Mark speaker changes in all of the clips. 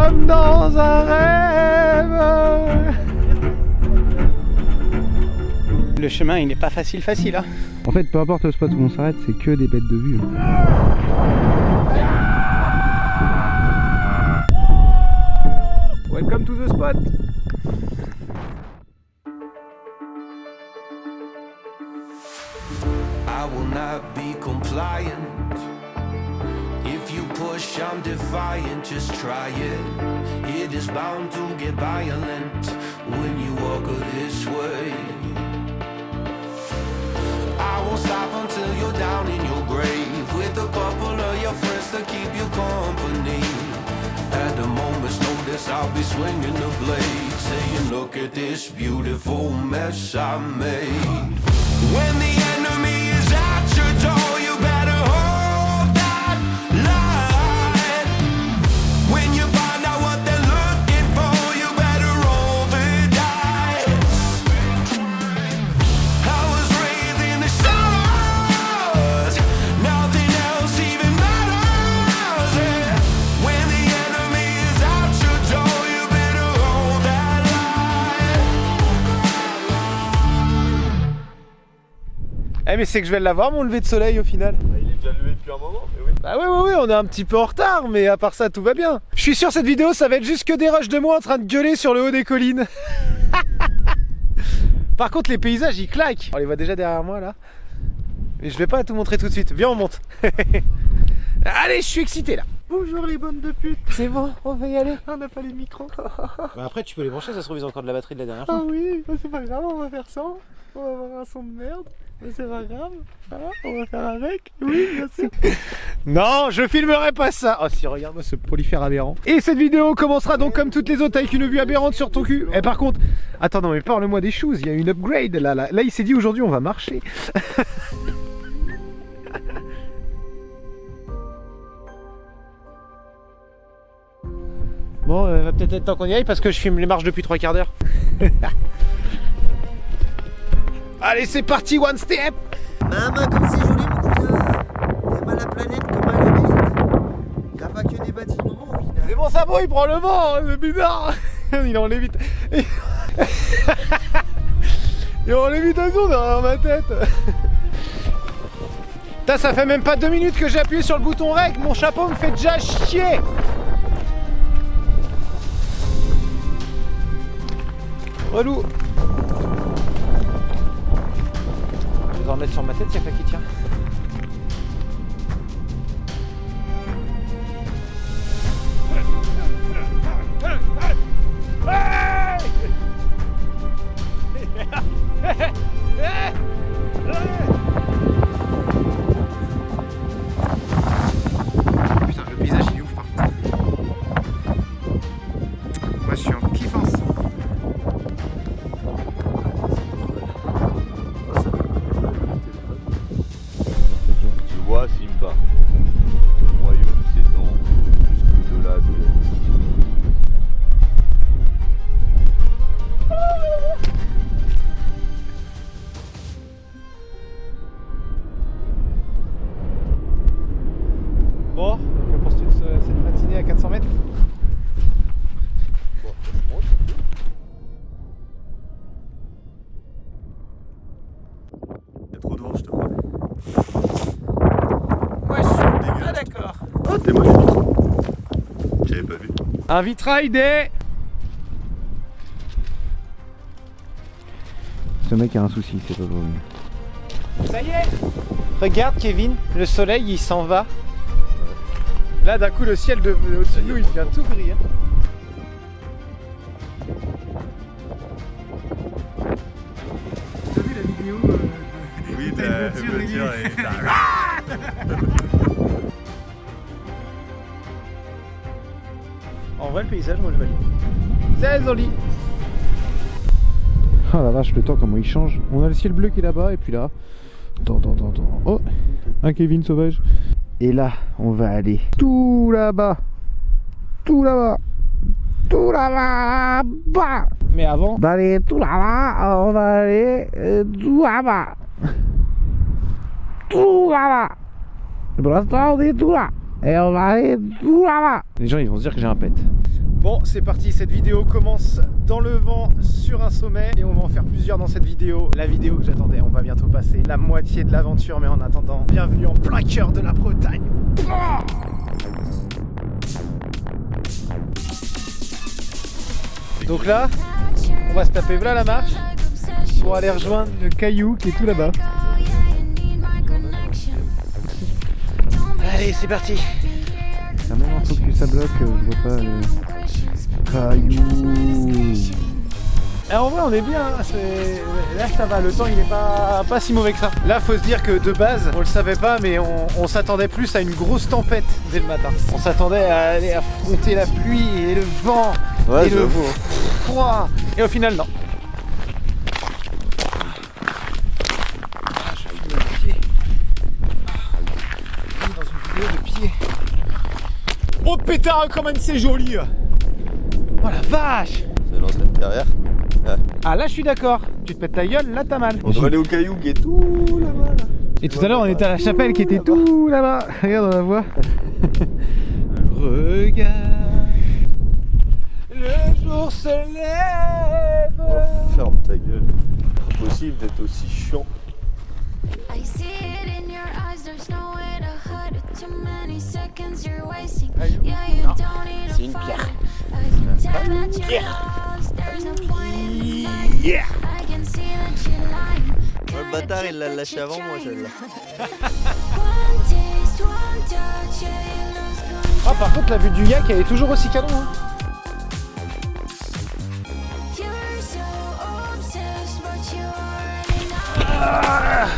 Speaker 1: comme dans un rêve. Le chemin il n'est pas facile hein.
Speaker 2: En fait, peu importe le spot où on s'arrête, c'est que des bêtes de vue.
Speaker 1: Welcome to the spot.
Speaker 3: I will not be compliant. If you push, I'm defiant. Just try it. It is bound to get violent when you walk this way. I won't stop until you're down in your grave with a couple of your friends to keep you company. At the moment's notice, I'll be swinging the blade, saying, look at this beautiful mess I made. When the enemy is at your door, you better hold that line. When you find out what they're looking for, you better roll the dice. I was raised in the stars, nothing else even matters. Yeah. When the enemy is at your door, you better hold that line.
Speaker 1: Eh mais c'est que je vais l'avoir mon lever de soleil au final.
Speaker 4: Il est déjà levé depuis un moment, mais oui.
Speaker 1: Bah oui, on est un petit peu en retard, mais à part ça, tout va bien. Je suis sûr cette vidéo, ça va être juste que des rushs de moi en train de gueuler sur le haut des collines. Par contre, les paysages, ils claquent. On les voit déjà derrière moi, là. Mais je vais pas tout montrer tout de suite. Viens, on monte. Allez, je suis excité, là.
Speaker 4: Bonjour les bonnes de pute.
Speaker 1: C'est bon, on va y aller.
Speaker 4: On n'a pas les micros.
Speaker 1: Bah après, tu peux les brancher, ça se trouve, ils ont encore de la batterie de la dernière
Speaker 4: Ah
Speaker 1: fois.
Speaker 4: oui, c'est pas grave, on va faire ça. On va avoir un son de merde. Mais c'est pas grave. Voilà, on va faire avec. Oui, bien sûr.
Speaker 1: Non, je filmerai pas ça. Oh si, regarde-moi ce prolifère aberrant. Et cette vidéo commencera donc comme toutes les autres avec une vue aberrante sur ton cul. Et par contre, attends, non mais parle-moi des choses, il y a une upgrade là. Là il s'est dit aujourd'hui on va marcher. Bon, va peut-être être temps qu'on y aille parce que je filme les marches depuis 3 quarts d'heure. Allez, c'est parti, one step.
Speaker 5: Maman, comme c'est joli, mon cousin. T'aimes à la planète comme à la mérite. T'as pas que des bâtiments au final.
Speaker 1: C'est bon, ça bon, il prend le vent, le bizarre. Il en lévite. Il en lévitation derrière ma tête. Putain, ça fait même pas 2 minutes que j'ai appuyé sur le bouton REC. Mon chapeau me fait déjà chier. Relou. Je vais en mettre sur ma tête, y'a pas qui tient.
Speaker 2: Putain, le paysage il est ouf par contre. Moi je suis en kiffance.
Speaker 4: Tu vois, Simba. Le royaume s'étend jusqu'au-delà de.
Speaker 1: Bon, que penses-tu de cette matinée à 400 mètres?
Speaker 4: Bon, ça se monte. Il y a trop de vent, je te crois.
Speaker 1: Ouais, je suis pas d'accord.
Speaker 4: Ah, t'es magnifique. J'avais pas vu.
Speaker 1: Un vitrail des...
Speaker 2: Ce mec a un souci, c'est pas pour lui.
Speaker 1: Ça y est. Regarde Kevin, le soleil il s'en va. Là d'un coup le ciel au-dessus de nous il devient tout gris. Hein.
Speaker 4: T'as vu la vidéo oui, t'as voiture et
Speaker 1: En vrai le paysage moi je valide. C'est joli.
Speaker 2: Oh la vache, le temps comment il change. On a le ciel bleu qui est là-bas et puis là. Attends. Oh, un Kevin sauvage. Et là, on va aller tout là-bas. Tout là-bas. Tout là-bas.
Speaker 1: Mais avant...
Speaker 2: On va aller tout là-bas. On va aller tout là-bas. Tout là-bas. Pour l'instant, on est tout là. Et on va aller tout là-bas. Les gens, ils vont se dire que j'ai un pet.
Speaker 1: Bon, c'est parti, cette vidéo commence dans le vent sur un sommet et on va en faire plusieurs dans cette vidéo. La vidéo que j'attendais, on va bientôt passer la moitié de l'aventure, mais en attendant, bienvenue en plein cœur de la Bretagne. Donc là, on va se taper là la marche pour aller rejoindre le caillou qui est tout là-bas. Allez, c'est parti.
Speaker 2: Quand même un focus à bloc, je vois pas le caillou.
Speaker 1: En vrai on est bien, hein. Là ça va, le temps il est pas si mauvais que ça. Là faut se dire que de base, on le savait pas mais on s'attendait plus à une grosse tempête dès le matin. On s'attendait à aller affronter la pluie et le vent et le froid. Et au final non. Je filme le pied. Dans une vidéo de pied. Oh pétard, comment c'est joli. Oh la vache.
Speaker 4: C'est l'entrée derrière.
Speaker 1: Ah là je suis d'accord, tu te pètes ta gueule, là t'as mal.
Speaker 4: On doit aller au caillou qui est tout là-bas là.
Speaker 1: Et tout à l'heure on était à la chapelle qui était tout là-bas. Regarde, on la voit. Regarde, le jour se lève.
Speaker 4: Oh, ferme ta gueule. Impossible d'être aussi chiant.
Speaker 6: I see it in your eyes, there's no way to hide it. Too many seconds you're wasting. Yeah, you don't need a fight. I can tell that you're lost, there's no point in lying. I can see that you're lying.
Speaker 4: Le bâtard il l'a lâché avant moi celle-là.
Speaker 6: One taste, one touch, yeah, you lose control.
Speaker 1: Ah par contre la vue du yak elle est toujours aussi canon hein.
Speaker 6: You're so obsessed, but you already know.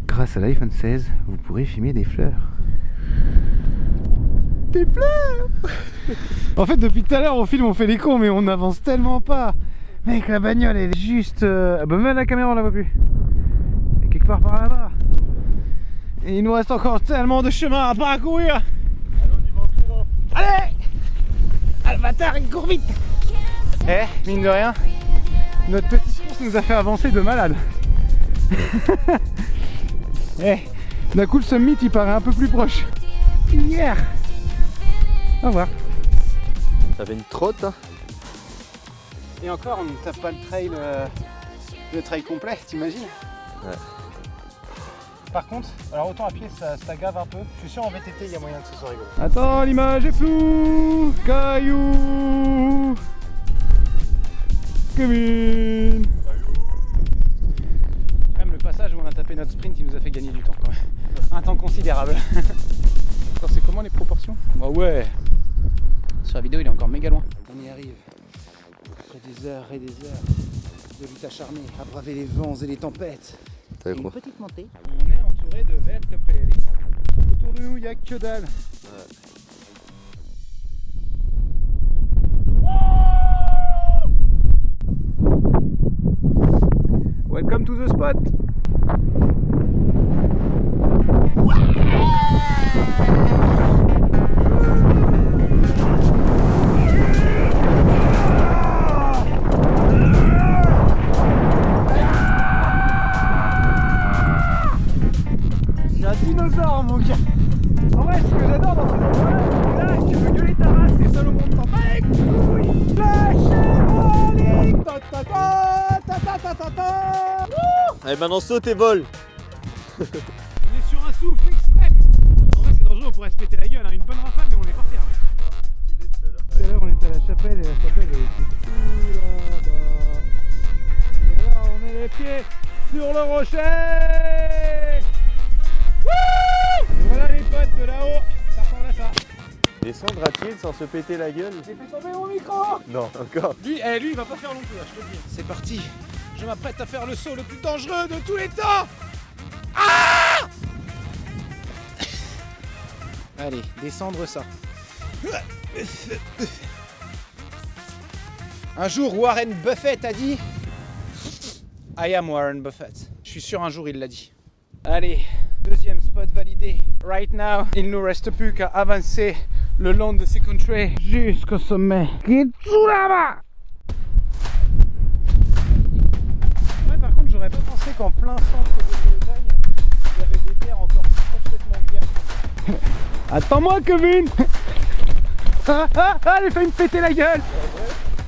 Speaker 2: Grâce à l'iPhone 16, vous pourrez filmer des fleurs.
Speaker 1: Des fleurs. En fait depuis tout à l'heure on filme, on fait les cons mais on n'avance tellement pas. Mec la bagnole elle est juste... Bah même la caméra on la voit plus. Elle est quelque part par là-bas. Et il nous reste encore tellement de chemin à parcourir. Allez. Ah le bâtard il court vite. Eh mine de rien, notre petite course nous a fait avancer de malade. Eh, d'un coup le summit il paraît un peu plus proche. Hier. Au revoir.
Speaker 4: Ça fait une trotte hein.
Speaker 1: Et encore on ne tape pas le trail complet, t'imagines?
Speaker 4: Ouais.
Speaker 1: Par contre, alors autant à pied ça gave un peu. Je suis sûr en VTT il y a moyen que ce soit rigolo. Attends, l'image est floue. Caillou. Kevin. Même le passage où on a tapé notre sprint il nous a fait gagner du temps quand même. Un temps considérable. Attends, c'est comment les proportions? Bah ouais. Sur la vidéo il est encore méga loin. On y arrive. Après des heures et des heures de lutte acharnée à braver les vents et les tempêtes.
Speaker 4: T'as
Speaker 5: Une
Speaker 4: quoi?
Speaker 5: petite montée.
Speaker 1: On est entouré de vertes prairies. Autour de nous il n'y a que dalle. Welcome to the spot. Il y a un dinosaure mon gars. En vrai ce que j'adore dans ces endroits-là, là tu veux gueuler ta race, t'es seul au monde, t'en bats les couilles. Lâchez-moi les ta-ta-ta.
Speaker 4: Allez maintenant saute et vole.
Speaker 1: On est sur un souffle extrême. En vrai c'est dangereux, on pourrait se péter la gueule, hein. Une bonne rafale mais on est par terre. Tout à l'heure on était à la chapelle et la chapelle elle était tout là-bas. Et là on met les pieds sur le rocher. Wouh! Voilà les potes de là-haut, ça ressemble à ça.
Speaker 4: Descendre à pied sans se péter la gueule.
Speaker 1: J'ai fait tomber mon micro.
Speaker 4: Non encore.
Speaker 1: Lui il va pas faire long feu là, je te le dis. C'est parti, je m'apprête à faire le saut le plus dangereux de tous les temps. Ah! Allez, descendre ça. Un jour Warren Buffett a dit I am Warren Buffett. Je suis sûr un jour il l'a dit. Allez, deuxième spot validé. Right now, il nous reste plus qu'à avancer le long de ces contrées jusqu'au sommet. Qui est tout là-bas. Ouais, par contre, j'aurais pas pensé qu'en plein centre de Bretagne, il y avait des terres encore complètement vierges. Attends-moi, Kevin. Elle fait me péter la gueule.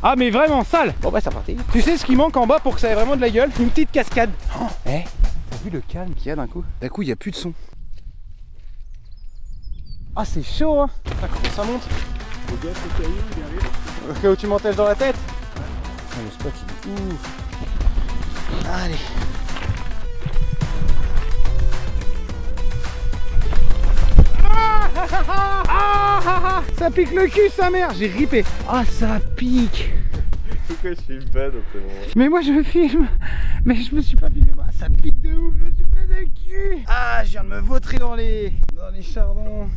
Speaker 1: Ah mais vraiment sale.
Speaker 5: Bon bah c'est parti.
Speaker 1: Tu sais ce qui manque en bas pour que ça ait vraiment de la gueule? Une petite cascade. Oh, t'as vu le calme qu'il y a d'un coup? D'un coup il n'y a plus de son. Ah c'est chaud hein. Ah, comment ça monte? Au cas où tu m'entèches dans la tête. Ah, le spot il est ouf. Allez. Ça pique le cul sa mère, j'ai ripé. Ah ça pique.
Speaker 4: Pourquoi je suis bad dans ces moments?
Speaker 1: Mais moi je filme. Mais je me suis pas filmé moi. Ça pique de ouf, je me suis fait le cul. Ah je viens de me vautrer dans les chardons.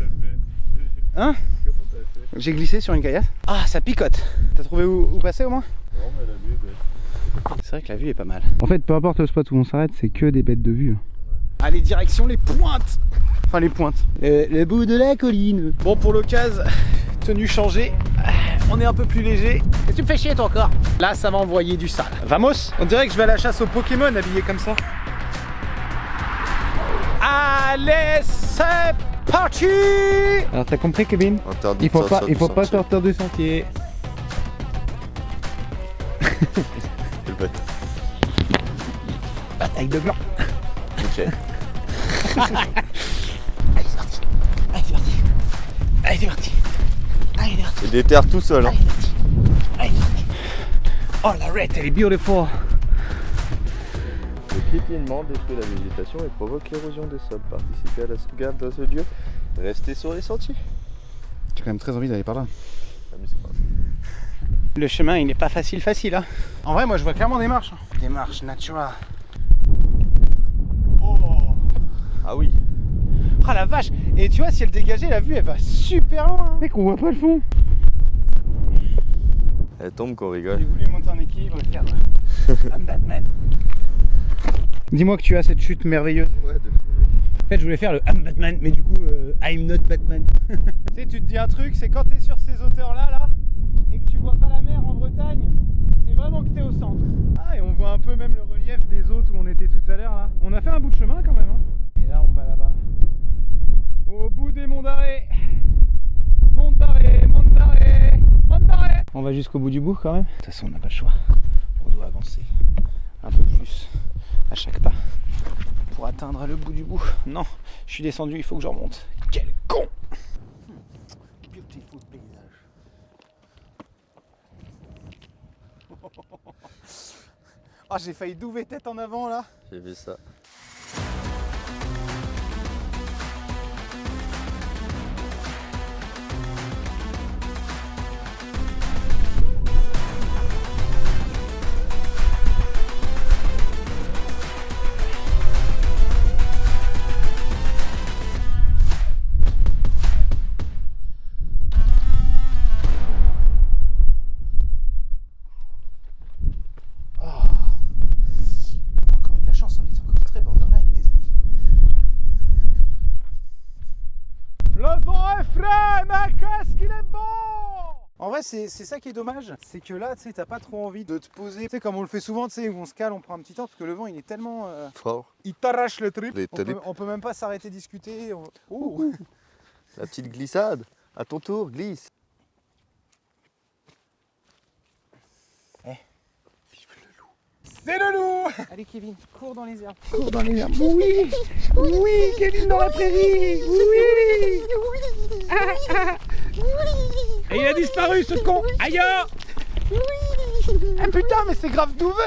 Speaker 1: Hein? J'ai glissé sur une caillasse. Ah ça picote. T'as trouvé où passer au moins?
Speaker 4: Non mais la vue
Speaker 1: C'est vrai que la vue est pas mal.
Speaker 2: En fait, peu importe le spot où on s'arrête, c'est que des bêtes de vue.
Speaker 1: Allez, direction les pointes. Enfin les pointes. Le bout de la colline. Bon pour l'occasion, tenue changée. On est un peu plus léger. Et tu me fais chier toi encore. Là ça va envoyer du sale. Vamos. On dirait que je vais à la chasse aux Pokémon habillé comme ça. Allez c'est parti.
Speaker 2: Alors t'as compris, Kevin?
Speaker 4: interdit.
Speaker 2: Il faut pas sortir du sentier.
Speaker 1: Bataille de blanc.
Speaker 4: Ok.
Speaker 1: Allez c'est parti. Allez c'est parti. Allez c'est parti. Allez c'est parti.
Speaker 4: Il déterre tout seul. Hein.
Speaker 1: Allez c'est parti. Allez c'est parti. Oh l'arête elle est beautiful.
Speaker 4: Le piétinement détruit la végétation et provoque l'érosion des sols. Participez à la sauvegarde de ce lieu. Restez sur les sentiers.
Speaker 2: J'ai quand même très envie d'aller par là.
Speaker 4: Ah, mais c'est pas grave.
Speaker 1: Le chemin il n'est pas facile hein. En vrai moi je vois clairement des marches. Des marches naturelles.
Speaker 4: Ah oui.
Speaker 1: Ah la vache. Et tu vois si elle dégageait la vue elle va super loin hein.
Speaker 2: Mec, on voit pas le fond.
Speaker 4: Elle tombe qu'on
Speaker 1: J'ai
Speaker 4: rigole.
Speaker 1: voulu monter en équilibre et faire un Batman.
Speaker 2: Dis-moi que tu as cette chute merveilleuse.
Speaker 4: Ouais, de fou.
Speaker 1: En fait je voulais faire le I'm Batman mais du coup I'm not Batman. Tu sais tu te dis un truc, c'est quand t'es sur ces hauteurs là et que tu vois pas la mer en Bretagne, c'est vraiment que t'es au centre. Ah et on voit un peu même le relief des hôtes où on était tout à l'heure là. On a fait un bout de chemin quand même hein. Et là on va là-bas. Au bout des monts d'arrêt. Monts d'arrêt, monts d'arrêt, monts d'arrêt. On va jusqu'au bout du bout quand même. De toute façon on n'a pas le choix. On doit avancer un peu plus à chaque pas pour atteindre le bout du bout. Non, je suis descendu, il faut que je remonte. Quel con! Beautiful paysage. Oh, j'ai failli douver tête en avant là.
Speaker 4: J'ai vu ça.
Speaker 1: Encore eu de la chance, on est encore très borderline les amis. Le vent est frais, mais qu'est-ce qu'il est bon! En vrai c'est ça qui est dommage, c'est que là tu sais t'as pas trop envie de te poser, tu sais comme on le fait souvent, tu sais où on se cale, on prend un petit temps parce que le vent il est tellement...
Speaker 4: Fort.
Speaker 1: il t'arrache le trip,
Speaker 4: Les tripes.
Speaker 1: on peut même pas s'arrêter discuter. Ouh.
Speaker 4: La petite glissade. À ton tour, glisse.
Speaker 1: C'est le loup! Allez Kevin, cours dans les herbes. Cours dans les herbes. Oui! Oui, Kevin dans la prairie! Oui! Et il a disparu ce con! Aïe! Ah putain, mais c'est grave douvé!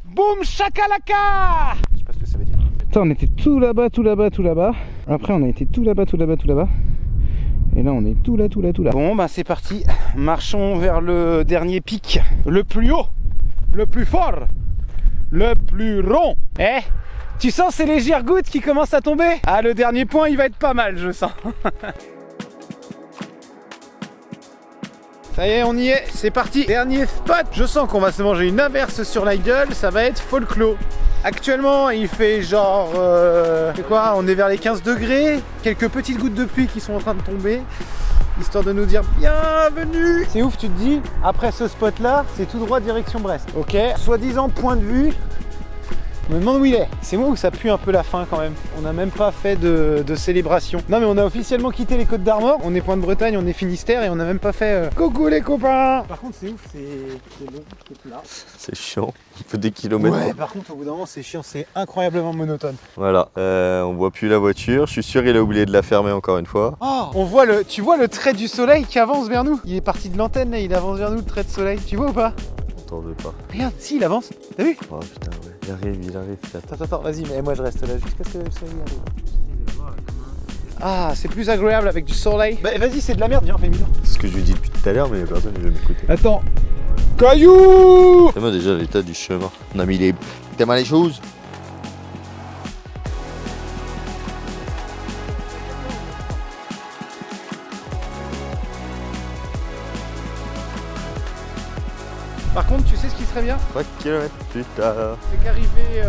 Speaker 1: Boum shakalaka! Je sais pas ce que ça veut dire.
Speaker 2: Attends, on était tout là-bas, tout là-bas, tout là-bas. Après, on a été tout là-bas, tout là-bas, tout là-bas. Et là, on est tout là, tout là, tout là.
Speaker 1: Bon, bah c'est parti. Marchons vers le dernier pic. Le plus haut, le plus fort, le plus rond. Eh, tu sens ces légères gouttes qui commencent à tomber? Ah, le dernier point, il va être pas mal, je sens. Ça y est, on y est, c'est parti. Dernier spot. Je sens qu'on va se manger une averse sur la gueule, ça va être folklore. Actuellement, il fait genre... c'est quoi? On est vers les 15 degrés. Quelques petites gouttes de pluie qui sont en train de tomber. histoire de nous dire bienvenue. C'est ouf, tu te dis, après ce spot là, c'est tout droit direction Brest. Ok, soi-disant point de vue. Je me demande où il est. C'est moi où ça pue un peu la fin quand même. On n'a même pas fait de célébration. Non mais on a officiellement quitté les Côtes d'Armor. On est Pointe-Bretagne, on est Finistère et on n'a même pas fait coucou les copains. Par contre c'est ouf, c'est long, c'est plat.
Speaker 7: C'est chiant, il faut des kilomètres.
Speaker 1: Ouais, par contre au bout d'un moment c'est chiant, c'est incroyablement monotone.
Speaker 7: Voilà, on voit plus la voiture. Je suis sûr il a oublié de la fermer encore une fois.
Speaker 1: Oh, tu vois le trait du soleil qui avance vers nous. Il est parti de l'antenne là, il avance vers nous le trait de soleil. Tu vois ou pas?
Speaker 7: T'en veux pas.
Speaker 1: Regarde, si il avance. T'as vu?
Speaker 7: Oh putain ouais, il arrive.
Speaker 1: Attends, vas-y, mais moi je reste là jusqu'à ce que le soleil arrive. Ah, c'est plus agréable avec du soleil. Bah vas-y, c'est de la merde, viens, on fait mille.
Speaker 7: C'est ce que je lui dis depuis tout à l'heure, mais personne ne veut m'écouter.
Speaker 1: Attends. Caillou!
Speaker 7: C'est moi déjà l'état du chemin. On a mis les tellement les choses.
Speaker 1: Par contre, tu sais ce qui serait bien?
Speaker 7: 3 km plus tard.
Speaker 1: C'est qu'arriver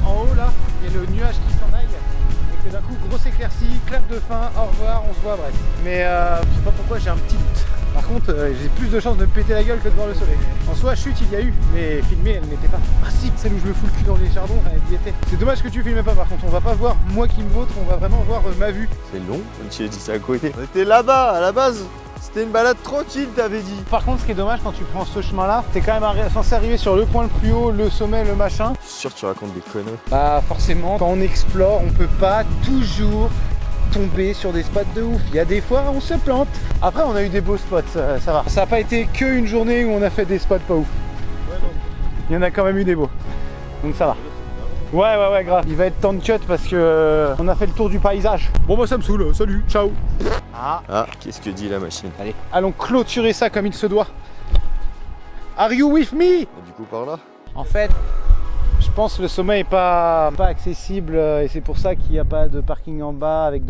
Speaker 1: en haut là, il y a le nuage qui s'en aille et que d'un coup, grosse éclaircie, clap de fin, au revoir, on se voit à Brest. Mais je sais pas pourquoi j'ai un petit doute. Par contre, j'ai plus de chances de me péter la gueule que de voir le soleil. En soi, chute il y a eu, mais filmer elle n'était pas. Ah si, celle où je me fous le cul dans les chardons, elle y était. C'est dommage que tu filmes pas par contre, on va pas voir moi qui me vautre, on va vraiment voir ma vue.
Speaker 7: C'est long, tu as dit ça à côté. On était là-bas, à la base. C'était une balade tranquille, t'avais dit.
Speaker 1: Par contre, ce qui est dommage quand tu prends ce chemin-là, t'es quand même censé arriver sur le point le plus haut, le sommet, le machin.
Speaker 7: Je suis sûr que tu racontes des conneries.
Speaker 1: Bah forcément, quand on explore, on peut pas toujours tomber sur des spots de ouf. Il y a des fois, on se plante. Après, on a eu des beaux spots, ça va. Ça a pas été qu'une journée où on a fait des spots pas ouf. Il y en a quand même eu des beaux. Donc ça va. Ouais, grave. Il va être temps de cut parce que on a fait le tour du paysage. Bon bah ça me saoule, salut, ciao.
Speaker 7: Ah, qu'est-ce que dit la machine?
Speaker 1: Allez, allons clôturer ça comme il se doit. Are you with me?
Speaker 7: Et du coup par là?
Speaker 1: En fait, je pense que le sommet est pas accessible et c'est pour ça qu'il n'y a pas de parking en bas avec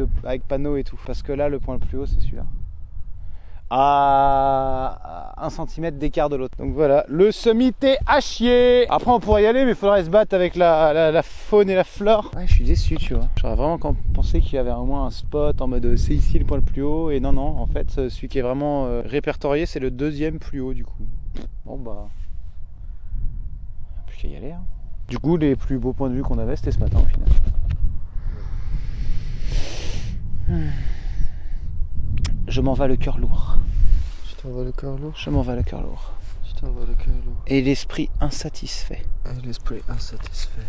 Speaker 1: panneaux et tout. Parce que là, le point le plus haut, c'est celui-là. À 1 cm d'écart de l'autre. Donc voilà, le summit est à chier. Après on pourrait y aller mais il faudrait se battre avec la faune et la flore. Ouais, je suis déçu, tu vois. J'aurais vraiment pensé qu'il y avait au moins un spot en mode c'est ici le point le plus haut. Et non, en fait celui qui est vraiment répertorié c'est le deuxième plus haut du coup. Bon bah, plus qu'à y aller hein. Du coup les plus beaux points de vue qu'on avait c'était ce matin au final. Je m'en vas le cœur lourd.
Speaker 7: Tu t'en vas le cœur lourd.
Speaker 1: Je m'en vas le cœur lourd.
Speaker 7: Tu t'en vas le cœur lourd.
Speaker 1: Et l'esprit insatisfait.
Speaker 7: Et l'esprit insatisfait.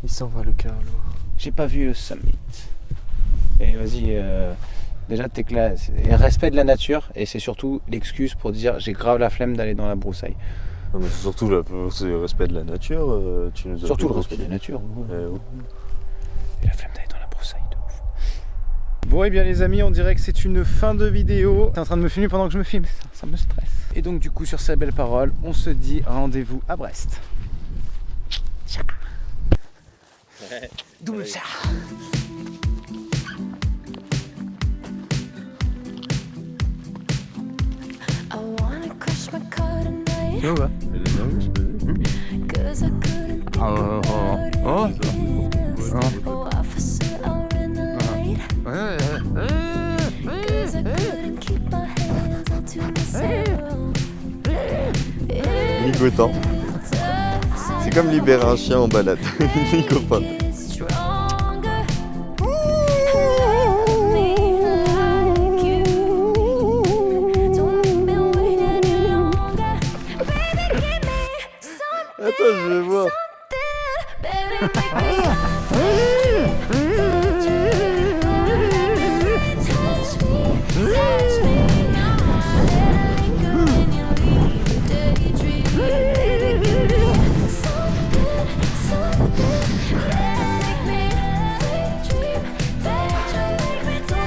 Speaker 7: Il s'en va le cœur lourd.
Speaker 1: J'ai pas vu le summit. Et vas-y, déjà t'es classe. Respect de la nature et c'est surtout l'excuse pour dire j'ai grave la flemme d'aller dans la broussaille.
Speaker 7: Non mais c'est surtout le respect de la nature. Tu nous as
Speaker 1: surtout le respect de la nature.
Speaker 7: Ouais.
Speaker 1: Et la flemme d'aller dans la broussaille de ouf. Bon et bien les amis, on dirait que c'est une fin de vidéo. T'es en train de me filmer pendant que je me filme, ça me stresse. Et donc du coup sur ces belles paroles, on se dit rendez-vous à Brest. Ciao. Double ciao.
Speaker 6: I wanna crush my car tonight.
Speaker 1: Tu vois?
Speaker 6: 'Cause I couldn't think about anything else. Oh, I feel out in the light. 'Cause I couldn't keep my hands up to myself.
Speaker 7: Ligotant. C'est comme libérer un chien en balade. Ligotant.
Speaker 6: It's stronger. Me like you. Don't make me wait any longer. Baby, give me something.
Speaker 7: Attends, je vais voir.
Speaker 6: Better make me touch me. Baby, give me something.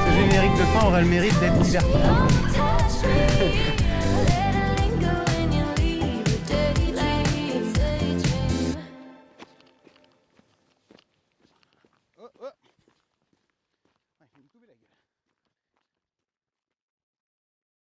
Speaker 1: Ce générique de fin aurait le mérite d'être divertissant.
Speaker 6: Touch me.